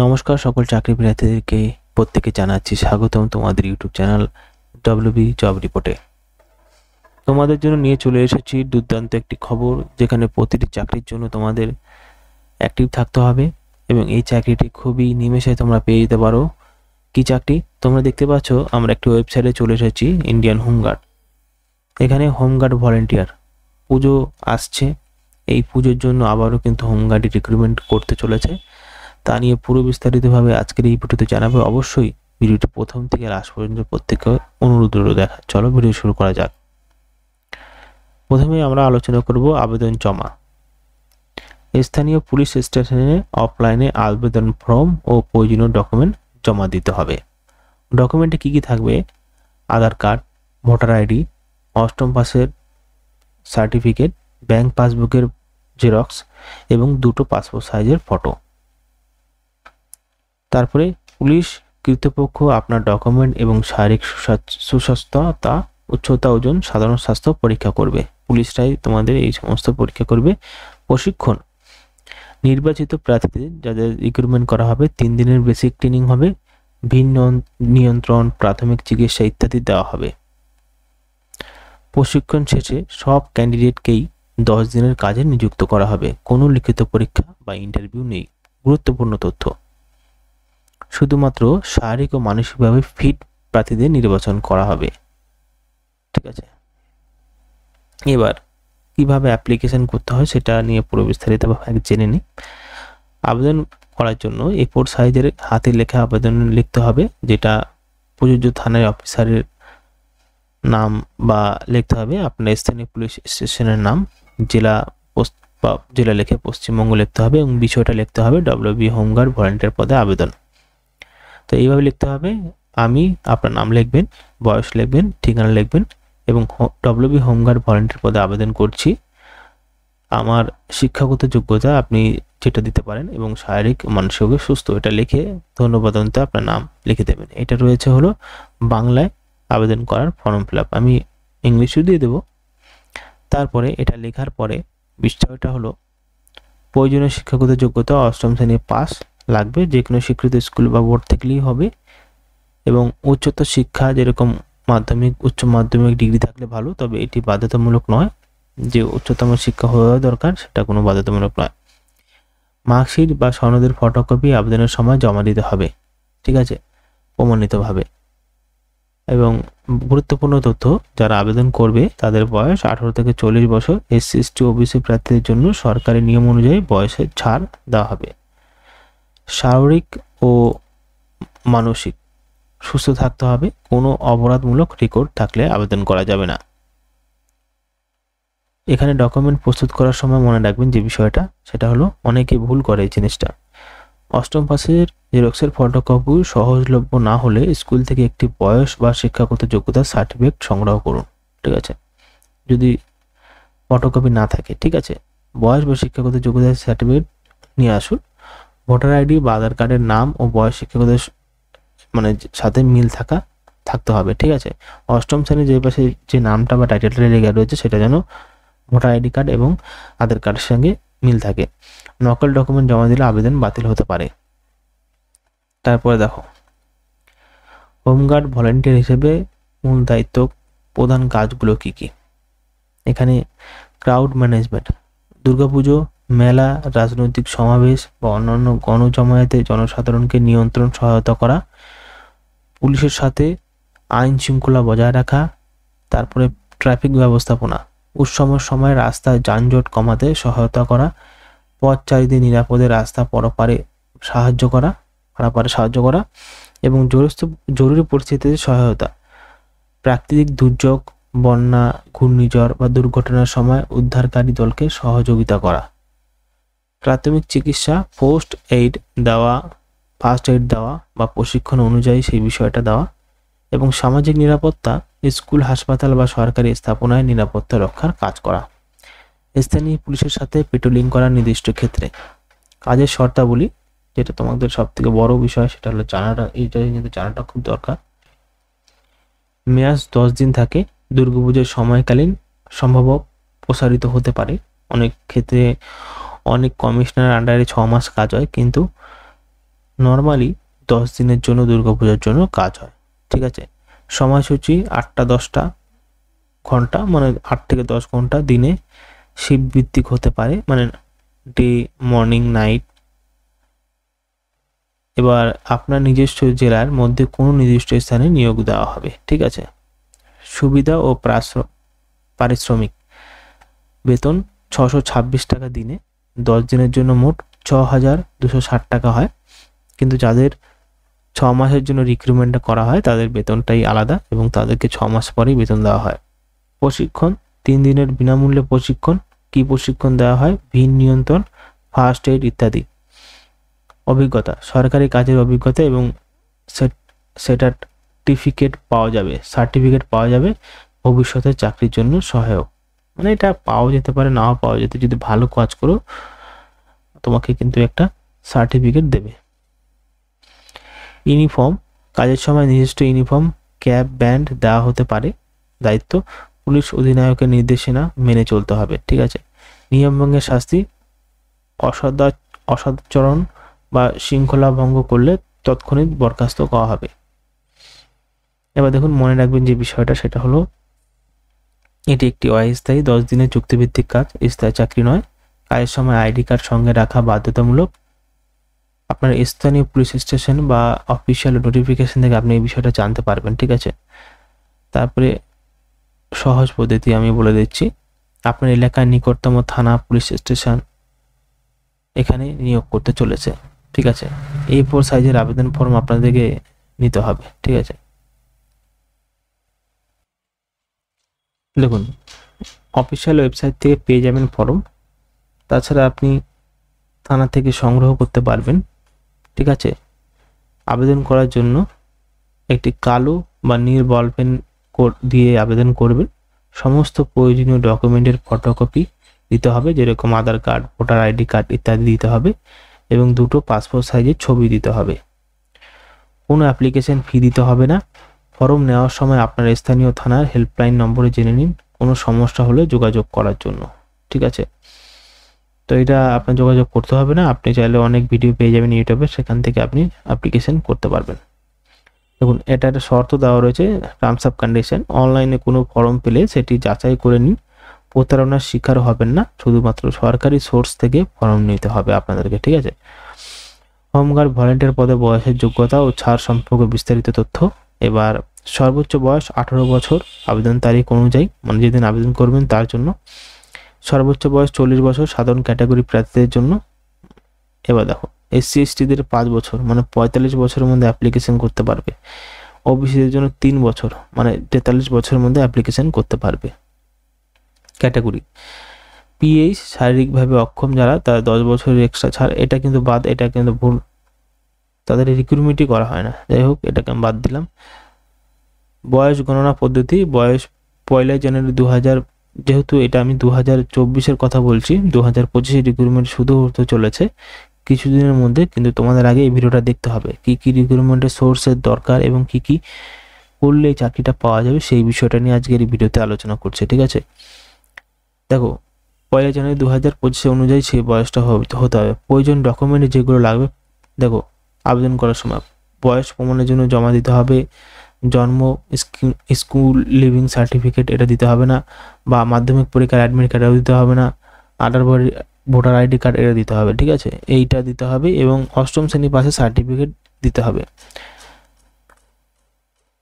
নমস্কার সকল চাকরি প্রার্থীদেরকে প্রত্যেকে জানাচ্ছি স্বাগতম তোমাদের ইউটিউব চ্যানেল ডব্লিউবি জব রিপোর্টে। তোমাদের জন্য নিয়ে চলে এসেছি দুর্দান্ত একটি খবর, যেখানে প্রতিটি চাকরির জন্য তোমাদের অ্যাক্টিভ থাকতে হবে এবং এই চাকরিটি খুবই নিমেষে তোমরা পেয়ে যেতে পারো। কি চাকরি তোমরা দেখতে পাচ্ছ, আমরা একটি ওয়েবসাইটে চলে এসেছি, ইন্ডিয়ান হোমগার্ড। এখানে হোমগার্ড ভলেন্টিয়ার পুজো আসছে, এই পুজোর জন্য আবারও কিন্তু হোমগার্ডই রিক্রুটমেন্ট করতে চলেছে। তা নিয়ে পুরো বিস্তারিতভাবে আজকের এই ভিডিওতে জানাবে। অবশ্যই ভিডিওটি প্রথম থেকে লাস্ট পর্যন্ত প্রত্যেককে অনুরোধ রইল দেখা। চলো ভিডিও শুরু করা যাক। প্রথমে আমরা আলোচনা করব আবেদন জমা। স্থানীয় পুলিশ স্টেশনে অফলাইনে আবেদন ফর্ম ও প্রয়োজনীয় ডকুমেন্ট জমা দিতে হবে। ডকুমেন্টে কি কি থাকবে? আধার কার্ড, ভোটার আইডি, অষ্টম পাসের সার্টিফিকেট, ব্যাংক পাসবুকের জেরক্স এবং 2টো পাসপোর্ট সাইজের ফটো। তারপরে পুলিশ কর্তৃপক্ষ আপনার ডকুমেন্ট এবং শারীরিক সুস্বাস্থ্যতা, উচ্চতা, ওজন, সাধারণ স্বাস্থ্য পরীক্ষা করবে। পুলিশরাই তোমাদের এই সমস্ত পরীক্ষা করবে। প্রশিক্ষণ নির্বাচিত প্রার্থীদের যাদের রিক্রুটমেন্ট করা হবে 3 দিনের বেসিক ট্রেনিং হবে, ভিন্ন নিয়ন্ত্রণ, প্রাথমিক চিকিৎসা ইত্যাদি দেওয়া হবে। প্রশিক্ষণ শেষে সব ক্যান্ডিডেটকেই 10 দিনের কাজে নিযুক্ত করা হবে। কোনো লিখিত পরীক্ষা বা ইন্টারভিউ নেই। গুরুত্বপূর্ণ তথ্য, শুধুমাত্র শারীরিক ও মানসিকভাবে ফিট প্রার্থীদের নির্বাচন করা হবে। ঠিক আছে, এবার কিভাবে অ্যাপ্লিকেশন করতে হয় সেটা নিয়ে পুরো বিস্তারিতভাবে জেনে নিই। আবেদন করার জন্য A4 সাইজের হাতে লেখা আবেদন লিখতে হবে, যেটা প্রযোজ্য থানার অফিসারের নাম বা লিখতে হবে আপনার স্থানীয় পুলিশ স্টেশনের নাম, জেলা লিখে পশ্চিমবঙ্গ লিখতে হবে এবং বিষয়টা লিখতে হবে ডব্লিউবি হোমগার্ড ভলান্টিয়ার পদে আবেদন। তো এইভাবে লিখতে হবে। আমি আপনার নাম লিখবেন, বয়স লিখবেন, ঠিকানা লিখবেন এবং ডব্লিউবি হোমগার্ড ভলান্টিয়ার পদে আবেদন করছি। আমার শিক্ষাগত যোগ্যতা আপনি যেটা দিতে পারেন এবং শারীরিক মানসিকভাবে সুস্থ, এটা লিখে ধন্যবাদ অন্তে আপনার নাম লিখে দেবেন। এটা রয়েছে হলো বাংলায় আবেদন করার ফর্ম ফিল আপ, আমি ইংলিশেও দিয়ে দেবো। তারপরে এটা লেখার পরে বিষয়টা হলো প্রয়োজনীয় শিক্ষাগত যোগ্যতা অষ্টম শ্রেণী পাস লাগবে, যে কোনো স্বীকৃত স্কুল বা বোর্ড থেকেই হবে এবং উচ্চতর শিক্ষা যেরকম মাধ্যমিক, উচ্চ মাধ্যমিক ডিগ্রি থাকলে ভালো, তবে এটি বাধ্যতামূলক নয়। যে উচ্চতম শিক্ষা হওয়া দরকার সেটা কোনো বাধ্যতামূলক নয়। মার্কশিট বা সনদের ফটোকপি আবেদনের সময় জমা দিতে হবে, ঠিক আছে, প্রমাণিতভাবে। এবং গুরুত্বপূর্ণ তথ্য, যারা আবেদন করবে তাদের বয়স 18 থেকে 40 বছর। SC ST OBC প্রার্থীদের জন্য সরকারি নিয়ম অনুযায়ী বয়সের ছাড় দেওয়া হবে। শারীরিক ও মানসিক সুস্থ থাকতে হবে, কোনো অপরাধমূলক রেকর্ড থাকলে আবেদন করা যাবে না। এখানে ডকুমেন্ট প্রস্তুত করার সময় মনে রাখবেন যে বিষয়টা, সেটা হলো অনেকে ভুল করে এই জিনিসটা। অষ্টম পাসের জেরক্সের ফটোকপি সহজলভ্য না হলে স্কুল থেকে একটি বয়স বা শিক্ষাগত যোগ্যতার সার্টিফিকেট সংগ্রহ করুন, ঠিক আছে, যদি ফটোকপি না থাকে। ঠিক আছে, বয়স বা শিক্ষাগত যোগ্যতার সার্টিফিকেট নিয়ে আসুন। ভোটার আইডি বা আধার কার্ডের নাম ও বয়স শিক্ষাগত মানে সাথে মিল থাকতে হবে, ঠিক আছে। অষ্টম শ্রেণীর যে পাশে যে নামটা বা টাইটেলটা লেখা রয়েছে সেটা যেন ভোটার আইডি কার্ড এবং আধার কার্ডের সঙ্গে মিল থাকে। নকল ডকুমেন্ট জমা দিলে আবেদন বাতিল হতে পারে। তারপরে দেখো, হোমগার্ড ভলান্টিয়ার হিসেবে মূল দায়িত্ব, প্রধান কাজগুলো কি কি। এখানে ক্রাউড ম্যানেজমেন্ট, দুর্গাপুজো, মেলা, রাজনৈতিক সমাবেশ বা অন্যান্য গণজমায়েতে জনসাধারণকে নিয়ন্ত্রণ সহায়তা করা, পুলিশের সাথে আইন শৃঙ্খলা বজায় রাখা। তারপরে ট্রাফিক ব্যবস্থাপনা, উৎসবের সময় রাস্তায় যানজট কমাতে সহায়তা করা, পথচারীদের নিরাপদে রাস্তা পারাপারে সাহায্য করা এবং জরুরি পরিস্থিতিতে সহায়তা, প্রাকৃতিক দুর্যোগ, বন্যা, ঘূর্ণিঝড় বা দুর্ঘটনার সময় উদ্ধারকারী দলকে সহযোগিতা করা, প্রাথমিক চিকিৎসা, ফার্স্ট এইড দেওয়া বা প্রশিক্ষণ অনুযায়ী সেই বিষয়টা দেওয়া এবং সামাজিক নিরাপত্তা, স্কুল, হাসপাতাল বা সরকারি স্থাপনায় নিরাপত্তা রক্ষার কাজ করা। স্থানীয় পুলিশের সাথে পেট্রোলিং করার নির্দিষ্ট ক্ষেত্রে। কাজের শর্তাবলী, যেটা তোমাদের সব থেকে বড় বিষয়, সেটা হলো জানাটা, এইটা কিন্তু জানাটা খুব দরকার। মেয়াদ 10 দিন থাকে, দুর্গাপুজোর সময়কালীন সম্ভব প্রসারিত হতে পারে। অনেক ক্ষেত্রে অনেক কমিশনার আন্ডারে 6 মাস কাজ হয়, কিন্তু নর্মালি 10 দিনের জন্য দুর্গাপূজার জন্য কাজ হয়, ঠিক আছে। সময়সূচি 8টা-10টা ঘন্টা, মানে 8 থেকে 10 ঘন্টা দিনে শিফট ভিত্তিক হতে পারে, মানে ডে, মর্নিং, নাইট। এবার আপনার নিজস্ব জেলার মধ্যে কোনো নির্দিষ্ট স্থানে নিয়োগ দেওয়া হবে, ঠিক আছে। সুবিধা ও পারিশ্রমিক: বেতন 626 টাকা দিনে, 10 দিনের জন্য মোট 6260 টাকা হয়, কিন্তু যাদের 6 মাসের জন্য রিক্রুটমেন্টটা করা হয় তাদের বেতনটাই আলাদা এবং তাদেরকে 6 মাস পরেই বেতন দেওয়া হয়। প্রশিক্ষণ: 3 দিনের বিনামূল্যে প্রশিক্ষণ। কি প্রশিক্ষণ দেওয়া হয়? ভিন নিয়ন্ত্রণ, ফার্স্ট এইড ইত্যাদি। অভিজ্ঞতা: সরকারি কাজের অভিজ্ঞতা এবং সার্টিফিকেট পাওয়া যাবে ভবিষ্যতে চাকরির জন্য সহায়ক। মানে এটা পাওয়া যেতে পারে, নাও পাওয়া যেতে, যদি ভালো কাজ করো তোমাকে কিন্তু একটা সার্টিফিকেট দেবে। ইউনিফর্ম: কাজের সময় নিজস্ব ইউনিফর্ম, ক্যাপ, ব্যান্ড দেওয়া হতে পারে। দায়িত্ব: পুলিশ অধিনায়কের নির্দেশনা মেনে চলতে হবে, ঠিক আছে। নিয়মভঙ্গের শাস্তি: অসদাচরণ বা শৃঙ্খলা ভঙ্গ করলে তৎক্ষণিক বরখাস্ত করা হবে। এবার দেখুন, মনে রাখবেন যে বিষয়টা, সেটা হলো এটি একটি অস্থায়ী 10 দিনের চুক্তিভিত্তিক কাজ, স্থায়ী চাকরি নয়। কাজের সময় আইডি কার্ড সঙ্গে রাখা বাধ্যতামূলক। আপনার স্থানীয় পুলিশ স্টেশন বা অফিসিয়াল নোটিফিকেশন থেকে আপনি এই বিষয়টা জানতে পারবেন, ঠিক আছে। তারপরে সহজ পদ্ধতি আমি বলে দিচ্ছি। আপনার এলাকার নিকটতম থানা, পুলিশ স্টেশন এখানে নিয়োগ করতে চলেছে, ঠিক আছে। A4 সাইজের আবেদন ফর্ম আপনাদেরকে নিতে হবে, ঠিক আছে। দেখুন, অফিসিয়াল ওয়েবসাইট থেকে পেয়ে যাবেন ফর্ম। তাছাড়া আপনি থানা থেকে সংগ্রহ করতে পারবেন, ঠিক আছে। আবেদন করার জন্য একটি কালো বা নীল বল পেন দিয়ে আবেদন করবেন। সমস্ত প্রয়োজনীয় ডকুমেন্টের ফটোকপি দিতে হবে, যেরকম আধার কার্ড, ভোটার আইডি কার্ড ইত্যাদি দিতে হবে, এবং 2টো পাসপোর্ট সাইজের ছবি দিতে হবে। কোনো অ্যাপ্লিকেশন ফি দিতে হবে না। ফর্ম নেওয়ার সময় আপনার স্থানীয় থানার হেল্পলাইন নম্বরে জেনে নিন কোনো সমস্যা হলে যোগাযোগ করার জন্য, ঠিক আছে। তো এটা আপনার যোগাযোগ করতে হবে না, আপনি চাইলে অনেক ভিডিও পেয়ে যাবেন ইউটিউবে, সেখান থেকে আপনি অ্যাপ্লিকেশন করতে পারবেন। দেখুন, এটা একটা শর্ত দেওয়া রয়েছে, টার্মস অফ কন্ডিশন। অনলাইনে কোনো ফর্ম পেলে সেটি যাচাই করে নিন, প্রতারণার শিকার হবেন না। শুধুমাত্র সরকারি সোর্স থেকে ফর্ম নিতে হবে আপনাদেরকে, ঠিক আছে। হোমগার্ড ভলেন্টিয়ার পদে বয়সের যোগ্যতা ও ছাড় সম্পর্কে বিস্তারিত তথ্য। এবার সর্বোচ্চ বয়স 18 বছর আবেদন তারিখ অনুযায়ী, মানে যেদিন আবেদন করবেন তার জন্য। সর্বোচ্চ বয়স 40 বছর সাধারণ ক্যাটাগরি প্রার্থীদের জন্য। এবার দেখো, SC STদের 5 বছর, মানে 45 বছরের মধ্যে অ্যাপ্লিকেশন করতে পারবে। ওবিসিদের জন্য 3 বছর, মানে 43 বছরের মধ্যে অ্যাপ্লিকেশন করতে পারবে। ক্যাটাগরি PH শারীরিকভাবে অক্ষম যারা, তারা 10 বছরের এক্সট্রা ছাড়। এটা কিন্তু বাদ, এটা কিন্তু ভুল, তাদের রিক্রুটমেন্টই করা হয় না। যাই হোক, এটাকে আমি বাদ দিলাম। বয়স গণনা পদ্ধতি: বয়স 1 জানুয়ারি 2000, যেহেতু এটা আমি 2024-এর কথা বলছি, 2025-এর রিক্রুটমেন্ট শুরু হতে চলেছে কিছুদিনের মধ্যে, কিন্তু তোমাদের আগে এই ভিডিওটা দেখতে হবে কি কি রিক্রুটমেন্টের সোর্সের দরকার এবং কি কি করলে এই চাকরিটা পাওয়া যাবে, সেই বিষয়টা নিয়ে আজকের এই ভিডিওতে আলোচনা করছে, ঠিক আছে। দেখো, 1 জানুয়ারি 2025 অনুযায়ী সেই বয়সটা হতে হবে। প্রয়োজন ডকুমেন্ট যেগুলো লাগবে, দেখো, আবেদন করার সময় বয়স প্রমাণের জন্য জমা দিতে হবে জন্ম, স্কুল লিভিং সার্টিফিকেট, এটা দিতে হবে না, বা মাধ্যমিক পরীক্ষার অ্যাডমিট কার্ডও দিতে হবে না, আধার ভোটার আইডি কার্ড এটা দিতে হবে, ঠিক আছে। এইটা দিতে হবে, এবং 8ম শ্রেণী পাশে সার্টিফিকেট দিতে হবে।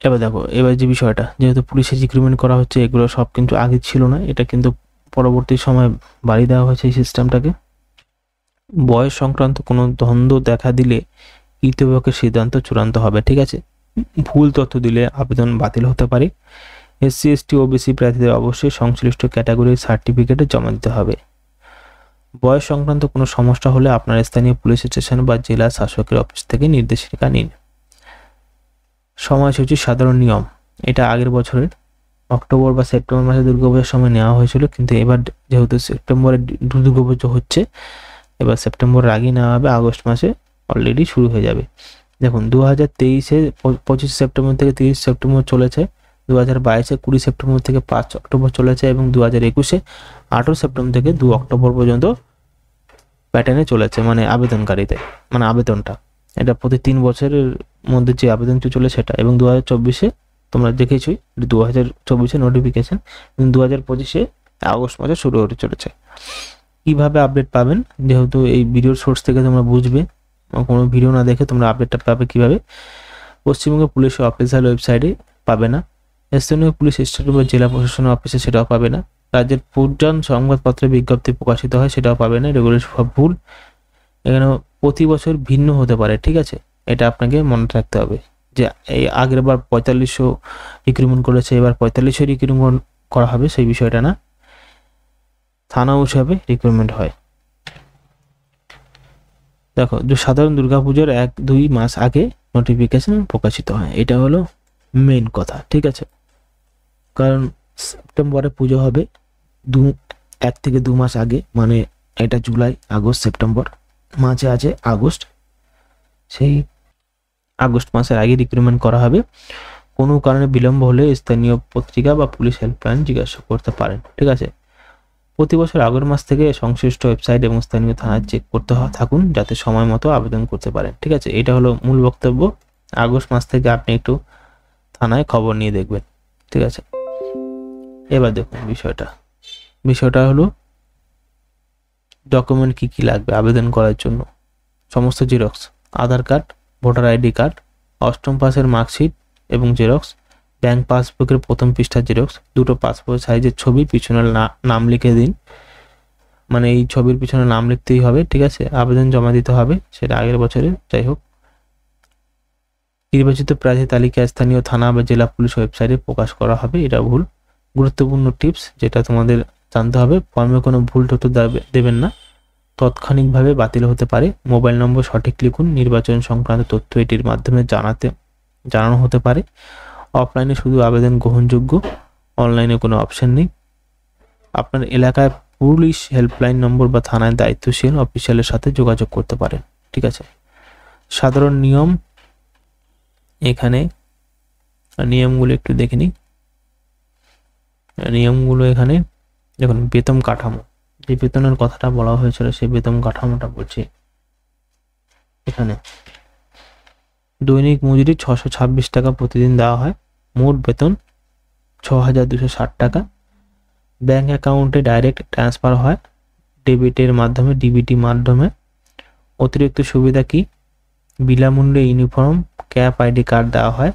এবার দেখো, এবার যে বিষয়টা, যেহেতু পুলিশের রিক্রুটমেন্ট করা হচ্ছে, এগুলো সব কিন্তু আগে ছিল না, এটা কিন্তু পরবর্তী সময় বাড়িয়ে দেওয়া হয়েছে এই সিস্টেমটাকে। বয়স সংক্রান্ত কোনো দ্বন্দ্ব দেখা দিলে কর্তৃপক্ষের সিদ্ধান্ত চূড়ান্ত হবে, ঠিক আছে। ভুল তথ্য দিলে আবেদন বাতিল হতে পারে। SC ST OBC প্রার্থীদের অবশ্যই সংশ্লিষ্ট ক্যাটাগরির সার্টিফিকেটে জমা দিতে হবে। বয়স সংক্রান্ত কোনো সমস্যা হলে আপনার স্থানীয় পুলিশ স্টেশন বা জেলা শাসকের অফিস থেকে নির্দেশিকা নিন। সময়সূচি সাধারণ নিয়ম: এটা আগের বছরের অক্টোবর বা সেপ্টেম্বর মাসে দুর্গাপূজার সময় নেওয়া হয়েছিল, কিন্তু এবার যেহেতু সেপ্টেম্বরে দুর্গাপুজো হচ্ছে, এবার সেপ্টেম্বরের আগেই নেওয়া হবে, আগস্ট মাসে অলরেডি শুরু হয়ে যাবে। দেখুন, 2023-এ 25 সেপ্টেম্বর থেকে 30 সেপ্টেম্বর চলেছে, 2022-এ 20 সেপ্টেম্বর থেকে 5 অক্টোবর চলেছে, এবং 2021-এ 18 সেপ্টেম্বর থেকে 2 অক্টোবর পর্যন্ত প্যাটার্নে চলেছে, মানে আবেদনকারীতে, মানে আবেদনটা। এটা প্রতি 3 বছরের মধ্যে যে আবেদনটি চলে সেটা, এবং 2024-এ তোমরা দেখেছই 2024-এ নোটিফিকেশন, এবং 2025-এ আগস্ট মাসে শুরু হতে চলেছে। কিভাবে আপডেট পাবেন, যেহেতু এই ভিডিওর সোর্স থেকে তোমরা বুঝবে, কোনো ভিডিও না দেখে তোমরা আপডেটটা পাবে কিভাবে। পশ্চিমবঙ্গ পুলিশের অফিসিয়াল ওয়েবসাইটে পাবে না, স্থানীয় পুলিশ স্টেশন বা জেলা প্রশাসনের অফিসে সেটাও পাবে না, রাজ্যের প্রধান সংবাদপত্রে বিজ্ঞপ্তি প্রকাশিত হয় সেটাও পাবে না, এগুলো সব ভুল। এখানে প্রতি বছর ভিন্ন হতে পারে, ঠিক আছে, এটা আপনাকে মনে রাখতে হবে যে এই আগের বার 4500 রিক্রুটমেন্ট করেছে, এবার 4500 রিক্রুটমেন্ট করা হবে, সেই বিষয়টা না, থানা হিসাবে রিক্রুটমেন্ট হয়। দেখো, যে সাধারণ দুর্গাপুজোর 1-2 মাস আগে নোটিফিকেশন প্রকাশিত হয়, এটা হলো মেইন কথা, ঠিক আছে, কারণ সেপ্টেম্বরে পুজো হবে 1 থেকে 2 মাস আগে, মানে এটা জুলাই, আগস্ট, সেপ্টেম্বর, মাঝে আছে আগস্ট, সেই আগস্ট মাসের আগে রিক্রুটমেন্ট করা হবে। কোনো কারণে বিলম্ব হলে স্থানীয় পত্রিকা বা পুলিশ হেল্পলাইন জিজ্ঞাসা করতে পারেন, ঠিক আছে। প্রতি বছর আগস্ট মাস থেকে সংশ্লিষ্ট ওয়েবসাইট এবং স্থানীয় থানায় চেক করতে থাকুন, যাতে সময় মতো আবেদন করতে পারেন, ঠিক আছে। এটা হলো মূল বক্তব্য। আগস্ট মাস থেকে আপনি একটু থানায় খবর নিয়ে দেখবেন, ঠিক আছে। এবার দেখুন বিষয়টা হলো ডকুমেন্ট কি কি লাগবে আবেদন করার জন্য। সমস্ত জেরক্স, আধার কার্ড, ভোটার আইডি কার্ড, অষ্টম পাসের মার্কশিট এবং জেরক্স, ব্যাংক পাসবুকের প্রথম পৃষ্ঠার জেরক্স, 2টো পাসপোর্ট সাইজের ছবি, পিছনে নাম লিখে দিন, মানে এই ছবির পিছনে নাম লিখতেই হবে, ঠিক আছে। আবেদন জমা দিতে হবে, সেটা আগের বছরে যাই হোক। নির্বাচিত প্রার্থী তালিকা স্থানীয় থানা বা জেলা পুলিশ ওয়েবসাইটে প্রকাশ করা হবে, এটা ভুল। গুরুত্বপূর্ণ টিপস যেটা তোমাদের জানতে হবে, ফর্মে কোনো ভুল তথ্য দেবেন না, তাৎক্ষণিকভাবে বাতিল হতে পারে। মোবাইল নম্বর সঠিক লিখুন, নির্বাচন সংক্রান্ত তথ্য এটির মাধ্যমে জানানো হতে পারে। অফলাইনে শুধু আবেদন গ্রহণযোগ্য, অনলাইনে কোনো অপশন নেই। আপনার এলাকায় পুলিশ হেল্পলাইন নম্বর বা থানায় দায়িত্বশীল অফিসিয়ালের সাথে যোগাযোগ করতে পারেন, ঠিক আছে। সাধারণ নিয়ম, এখানে নিয়মগুলো একটু দেখে নিই। নিয়মগুলো এখানে দেখুন, বেতন কাঠামো, যে বেতনের কথাটা বলা হয়েছিল সেই বেতন কাঠামোটা বলছি এখানে। দৈনিক মজুরি 626 টাকা প্রতিদিন দেওয়া হয়, মোট বেতন 6260 টাকা। ব্যাংক অ্যাকাউন্টে ডাইরেক্ট ট্রান্সফার হয়, ডেবিটের মাধ্যমে, ডিবিটি মাধ্যমে। অতিরিক্ত সুবিধা কি, বিনামূল্যে ইউনিফর্ম, ক্যাপ, আইডি কার্ড দেওয়া হয়।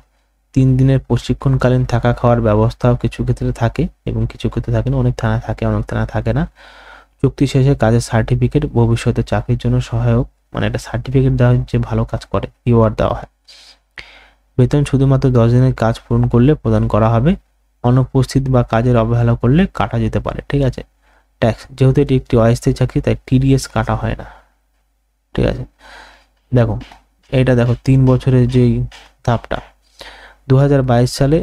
3 দিনের প্রশিক্ষণকালীন থাকা খাওয়ার ব্যবস্থাও কিছু ক্ষেত্রে থাকে এবং কিছু ক্ষেত্রে থাকে না, অনেক থানায় থাকে, অনেক থানায় থাকে না। চুক্তি শেষে কাজের সার্টিফিকেট, ভবিষ্যতে চাকরির জন্য সহায়ক, মানে একটা সার্টিফিকেট দেওয়া হয় যে ভালো কাজ করে, রিওয়ার্ড দেওয়া হয়। বেতন শুধুমাত্র 10 দিনের কাজ পূরণ করলে প্রদান করা হবে, অনুপস্থিত বা কাজের অবহেলা করলে কাটা যেতে পারে, ঠিক আছে। ট্যাক্স, যেহেতু এটি একটি অস্থায়ী চাকরি তাই টিডিএস কাটা হয় না, ঠিক আছে। দেখো এইটা দেখো 3 বছরের যেই ধাপটা, 2022 সালে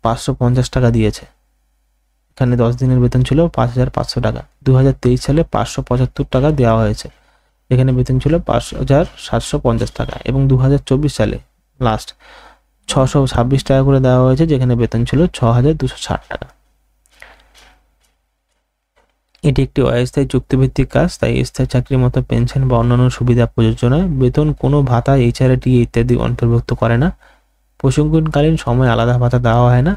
550 টাকা দিয়েছে, এখানে 10 দিনের বেতন ছিল 5500 টাকা। 2023 সালে 575 টাকা দেওয়া হয়েছে, এখানে বেতন ছিল 5750 টাকা, এবং 2024 সালে লাস্ট 626 টাকা করে দেওয়া হয়েছে, যেখানে বেতন ছিল 6260 টাকা। এটি একটি অস্থায়ী চুক্তিভিত্তিক কাজ, তাই স্থায়ী চাকরির মতো পেনশন বা অন্যান্য সুবিধা প্রযোজ্য নয়। বেতন কোনো ভাতা, এইচআরএটি ইত্যাদি অন্তর্ভুক্ত করে না। প্রশিক্ষণকালীন সময় আলাদা ভাতা দেওয়া হয় না।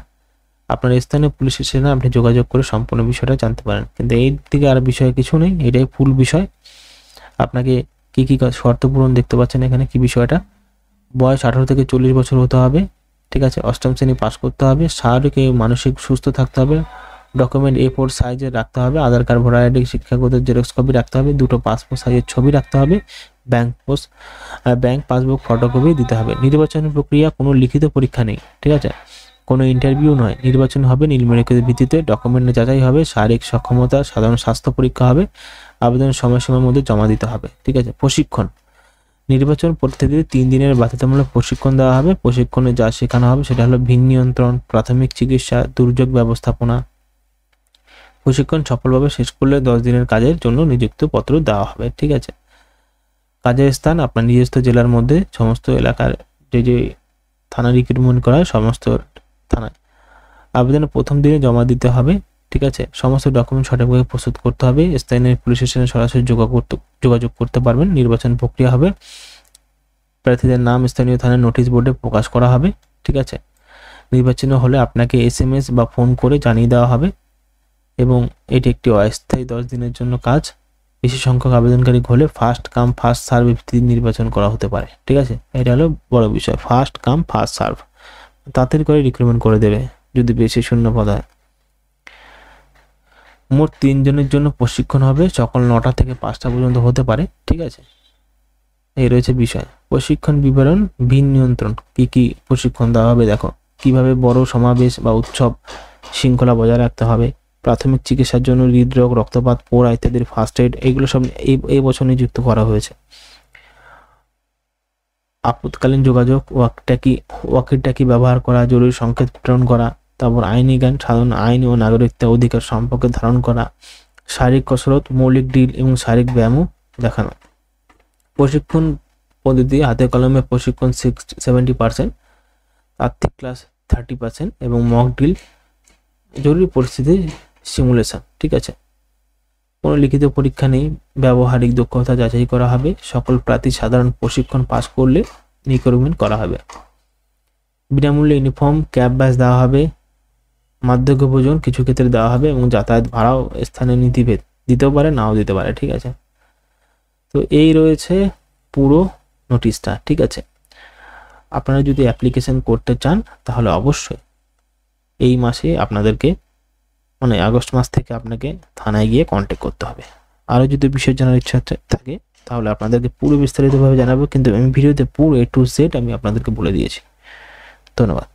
আপনার স্থানীয় পুলিশ স্টেশনে আপনি যোগাযোগ করে সম্পূর্ণ বিষয়টা জানতে পারেন, কিন্তু এই দিকে আর বিষয় কিছু নেই, এটাই ফুল বিষয়। আপনাকে কি কি শর্ত পূরণ দেখতে পাচ্ছেন এখানে, কি বিষয়টা, বয়স 18 থেকে 40 বছর হতে হবে, ঠিক আছে। অষ্টম শ্রেণী পাস করতে হবে, শারীরিক ও মানসিক সুস্থ থাকতে হবে, ডকুমেন্ট A4 সাইজের রাখতে হবে, আধার কার্ড, ভোটার আইডি, শিক্ষাগত জেরক্স কপি রাখতে হবে, 2টো পাসপোর্ট সাইজের ছবি রাখতে হবে, ব্যাংক পাসবুক ফটোকপি দিতে হবে। নির্বাচনের প্রক্রিয়া, কোনো লিখিত পরীক্ষা নেই, ঠিক আছে, কোনো ইন্টারভিউ নয়। নির্বাচন হবে নীলমেরিকের ভিত্তিতে, ডকুমেন্ট যাচাই হবে, শারীরিক সক্ষমতা, সাধারণ স্বাস্থ্য পরীক্ষা হবে, আবেদন সময়সীমার মধ্যে জমা দিতে হবে, ঠিক আছে। প্রশিক্ষণ, নির্বাচন পদ্ধতিতে 3 দিনের বাধ্যতামূলক প্রশিক্ষণ দেওয়া হবে। প্রশিক্ষণে যা শেখানো হবে সেটা হলো ভিন নিয়ন্ত্রণ, প্রাথমিক চিকিৎসা, দুর্যোগ ব্যবস্থাপনা। প্রশিক্ষণ সফলভাবে শেষ করলে 10 দিনের কাজের জন্য নিযুক্তি পত্র দেওয়া হবে, ঠিক আছে। কাজের স্থান, আপনার নিজস্ব জেলার মধ্যে সমস্ত এলাকার যে থানা রিক্রুটমেন্ট করা হয় সমস্ত থানায়। আবেদনের প্রথম দিনে জমা দিতে হবে, ঠিক আছে। সমস্ত ডকুমেন্ট সঠিকভাবে প্রস্তুত করতে হবে। স্থানীয় পুলিশ স্টেশনে সরাসরি যোগাযোগ করতে পারবেন। নির্বাচন প্রক্রিয়া হবে প্রার্থীদের নাম স্থানীয় থানার নোটিশ বোর্ডে প্রকাশ করা হবে। ঠিক আছে, নির্বাচিত হলে আপনাকে SMS বা ফোন করে জানিয়ে দেওয়া হবে এবং এটি একটি অস্থায়ী 10 দিনের জন্য কাজ। বেশি সংখ্যক আবেদনকারী হলে ফার্স্ট কাম ফার্স্ট সার্ভ ভিত্তিতে নির্বাচন করা হতে পারে। ঠিক আছে, এটা হলো বড় বিষয়, ফার্স্ট কাম ফার্স্ট সার্ভ, তাড়াতাড়ি করে রিক্রুটমেন্ট করে দেবে যদি বেশি শূন্য পদ হয়। মোট 3 জনের জন্য প্রশিক্ষণ হবে, সকাল 9টা থেকে 5টা পর্যন্ত হতে পারে। ঠিক আছে, এই রয়েছে বিষয়। প্রশিক্ষণ বিবরণ, ভিন নিয়ন্ত্রণ, কি প্রশিক্ষণ দেওয়া হবে দেখো। কিভাবে বড় সমাবেশ বা উৎসব শৃঙ্খলা বজায় রাখতে হবে, প্রাথমিক চিকিৎসার জন্য হৃদরোগ, রক্তপাত, পোড়া ইত্যাদির ফার্স্ট এইড, এইগুলো সব এই বছর নিযুক্ত করা হয়েছে। আপৎকালীন যোগাযোগ, ওয়াকিটাকি ব্যবহার করা, জরুরি সংকেত প্রেরণ করা, তারপর আইনি জ্ঞান, সাধারণ আইন ও নাগরিকত্বের অধিকার সম্পর্কে ধারণ করা, শারীরিক কসরত, মৌলিক ড্রিল এবং শারীরিক ব্যায়ামও দেখানো। প্রশিক্ষণ পদ্ধতি, হাতে কলমে প্রশিক্ষণ 70%, আর্থিক ক্লাস 30% এবং মক ড্রিল, জরুরি পরিস্থিতি সিমুলেশন। ঠিক আছে, কোনো লিখিত পরীক্ষা নেই, ব্যবহারিক দক্ষতা যাচাই করা হবে। সকল প্রার্থী সাধারণ প্রশিক্ষণ পাস করলে রিক্রুটমেন্ট করা হবে। বিনামূল্যে ইউনিফর্ম, ক্যাব ব্যাচ দেওয়া হবে, মাধ্যমিক ভোজন কিছু ক্ষেত্রে দেওয়া হবে এবং যাতায়াত ভাড়াও স্থানীয় নীতিভেদ দিতেও পারে, নাও দিতে পারে। ঠিক আছে, তো এই রয়েছে পুরো নোটিশটা। ঠিক আছে, আপনারা যদি অ্যাপ্লিকেশন করতে চান তাহলে অবশ্যই এই মাসে আপনাদেরকে মানে আগস্ট মাস থেকে আপনাকে থানায় গিয়ে কন্ট্যাক্ট করতে হবে। আরও যদি বিষয় জানার ইচ্ছা থাকে তাহলে আপনাদেরকে পুরো বিস্তারিতভাবে জানাবো, কিন্তু আমি ভিডিওতে পুরো A to Z আমি আপনাদেরকে বলে দিয়েছি। ধন্যবাদ।